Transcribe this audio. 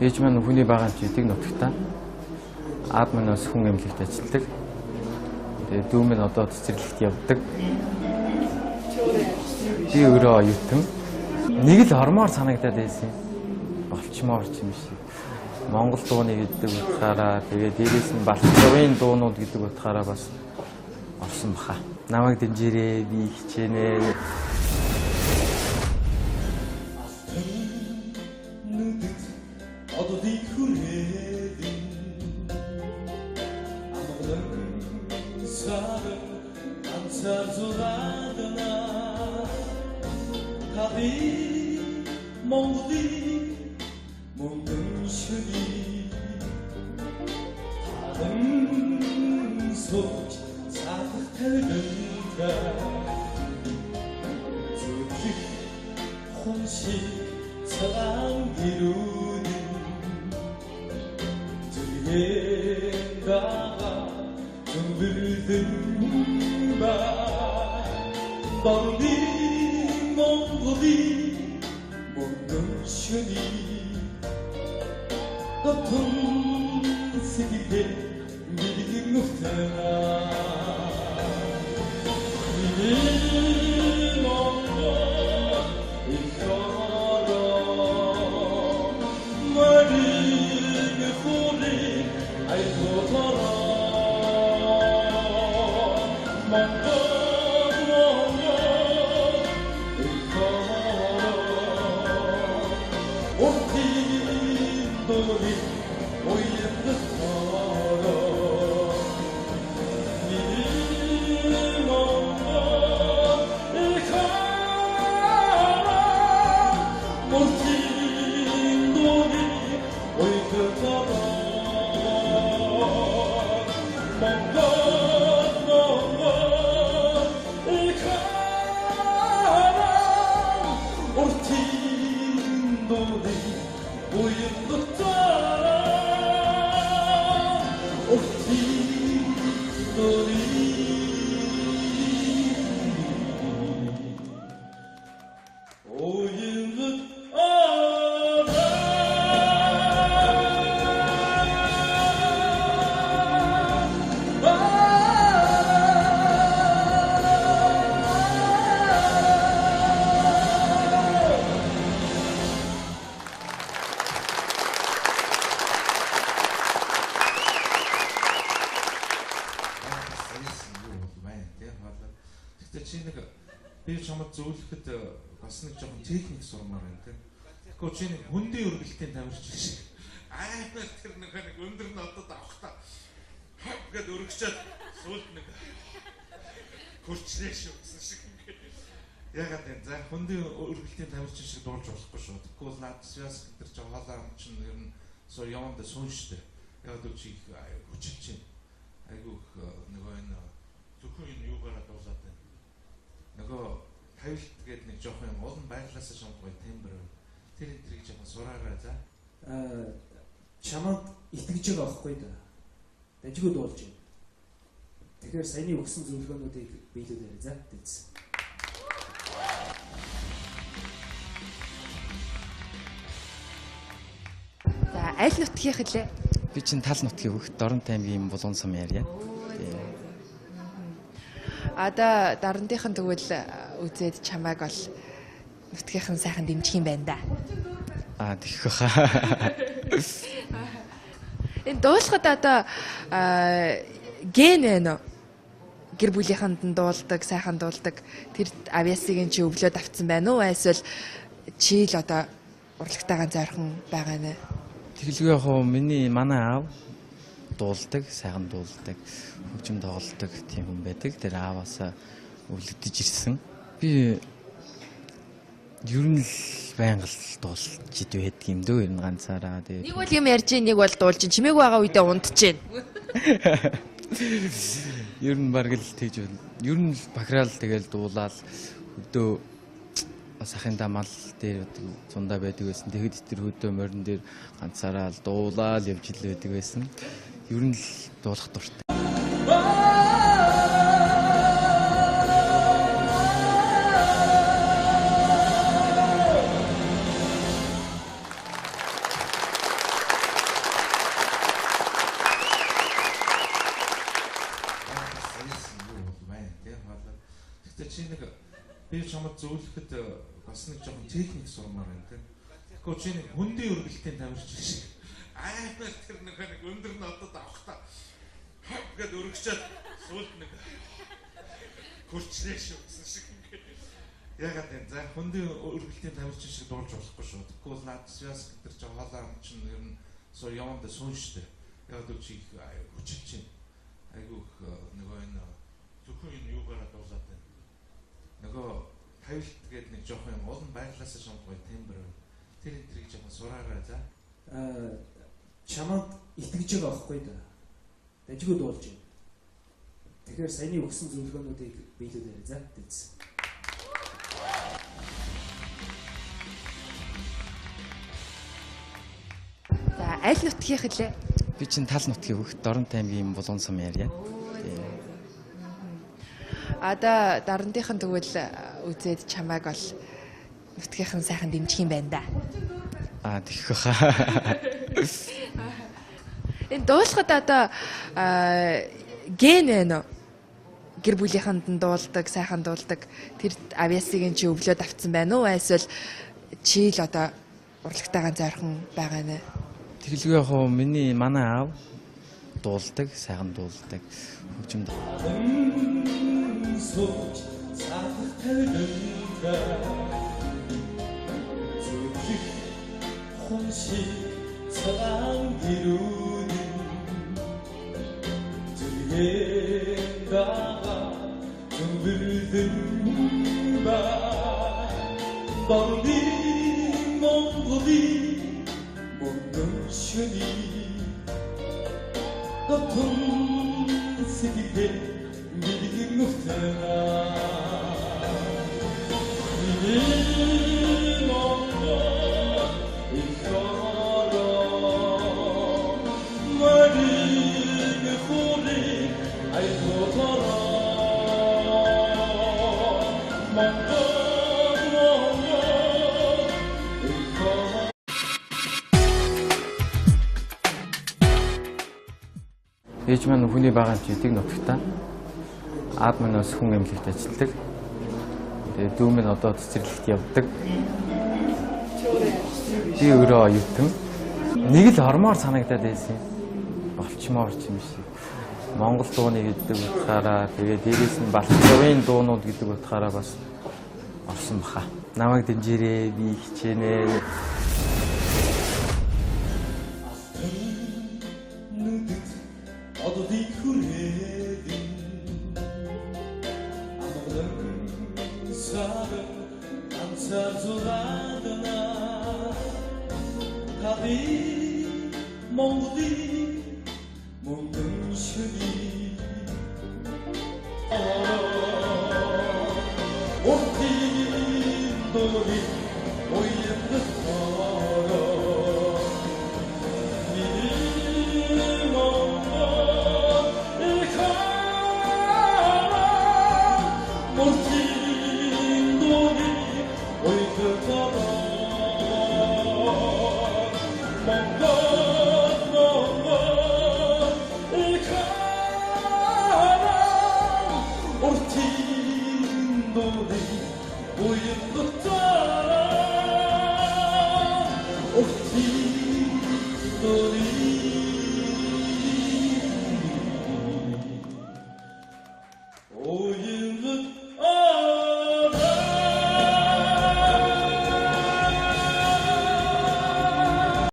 Ээж маань хүний багаан чи эдэг нутагтаа. Аав маань бас хүн эмнэлэгт ажилладаг. Тэгээ дүү минь одоо цэцэрлэгт явдаг. Би өөрөө оюутан. Нэг л хормоор санагдаад байсан юм. Болчмоор ч юм шиг. Монгол дууны гэдэг утгаараа тэгээ дээрээс нь Балчмын дуунууд гэдэг утгаараа бас орсон баха. Намайг дэмжээрэй, би хичээнэ. Зөвлөхөд бас нэг жоохон техник сурмаар байна тийм. Тэгэхгүй чи нэг хүндийн өргөлтийн тамирч шиг аймаг тэр нэг өндөр нодод авахтаа гэд өргөчөөд сүүлд нэг хурцлээ шүү гэсэн шиг ингээд. Ягаад энэ за хүндийн өргөлтийн тамирч шиг дуулж болохгүй шүү. Тэгэхгүй бол наад связ гэдэг чинь хоолой ам чинь ер нь суу явандаа суун штэ. Яг л чи хүчилж чинь. Айгүйх нөгөө энэ зөвхөн энэ юугаараа дуулаад байна. Нөгөө хавилт гэдэг нэг жоохон юм олон байглаасаа шонгой тембр. Тэр энтрийг жоохон сураарай за. Чамд итгэж байгаа байхгүй да. Дажгүй дуулж байна. Тэгэхээр саяны өгсөн зөвлөгөөнүүдийг биелүүлээрэй за. Тэгсэн. За аль нутгийнх лээ? Би чинь тал нутгийн хөвгт Дорнот аймгийн Булган сум ярья. Одоо Дорнотын тэгвэл үзээд чамайг бол нутгийнхан сайхан дэмжих юм байна да. Тэгэх баха. Энэ дуулахад одоо ген байна уу? Гэр бүлийнхэнд нь дуулдаг, сайхан дуулдаг. Тэр авиасыг чи өвлөөд авцсан байна уу? Эсвэл чи л одоо урлагтайгаан зойрхон байгаа нэ? Тэглгүй яг хоо манай аав дуулдаг, сайхан дуулдаг, хөгжим тоглодог тийм хүн байдаг. Тэр ааваасаа өвлөдөж ирсэн. Би ер нь л байнга л дуулж идвэдэг юм дөө ер нь ганцаараа. Нэг бол юм ярьж, нэг бол дуулж, чимээг байгаа үедээ унтж байна. Ер нь бараг л тэгж байна. Ер нь бахраал тэгэл дуулаад өдөө сахын дамал дээр зундаа байдаг байсан. Тэгэхэд тэр хөдөө морин дээр ганцаараа л дуулаад явж ил байдаг байсан. Ер нь л дуулах дуртай. би чамд зөвлөхөд бас нэг жоохон техник сурмаар байна тийм. Тэгэхгүй чи нэг хөндийн өргөлтийн тамирчин шиг аймаар тэр нэг өндөр нотод авахта гэд өргөчөөд сүүлд нэг хурцлээ шүү гэсэн шиг ингээд. Ягаад энэ за хөндийн өргөлтийн тамирчин шиг дуулж болохгүй шүү. Тэгэхгүй наад связк тэр чи хоолой амчин ер нь суу яванд суун штэ. Ягаад чи хүчилж чинь. Айгүйх нөгөө энэ зөвхөн энэ юугаараа дуулаад байна. Нөгөө тавилт гэдэг нэг жоох юм олон байглаас шамгүй тембр. Тэр энтрийг жоохон сураарай за. Чамд итгэж байгаа байхгүй да. Дажгүй дуулж байна. Тэгэхээр саяны өгсөн зөвлөгөөнүүдийг биелүүлээрэй за. Дэвс. За аль нутгийнх лээ? Би чинь тал нутгийн хөх Дорнот аймгийн Булуун сум ярья. Одоо дарантынхан тэгвэл үзээд чамайг бол нутгийнхан сайхан дэмжих юм байна да. Тэгэх хаа. Энэ дуулахад одоо ген байна уу? Гэр бүлийнхэнд нь дуулдаг, сайхан дуулдаг. Тэр авьяасыг чи өвлөөд авцсан байна уу? Эсвэл чи л одоо урлагтайгаа зойрхон байгаа нэ? Тэгэлгүй яг хоо миний манай аав дуулдаг, сайхан дуулдаг. Хөгжимд сууж цаах тавилга зүрх хонши цагаан гэрүүний зүрхэн дага зүмбэрдэн ба бамби монголи монголь шүни готон сэтгэлдээ билгэн нүхтэнаа миний монгол ихороо марин хули айдороо монгол ихороо. ээж маань хүний байгаа юм чи идэг нутагтаа. Аав маань бас хүн эмнэлэгт ажилладаг. Тэгээ дүү минь одоо цэцэрлэгт явдаг. Би өөрөө оюутан. Нэг л ормоор санагдаад байсан юм. Болчмоор ч юм шиг. Монгол дууны гэдэг утгаараа тэгээ дээрээс нь Балчмын дуунууд гэдэг утгаараа бас орсон баха. Намайг дэмжээрэй, би хичээнэ. Orti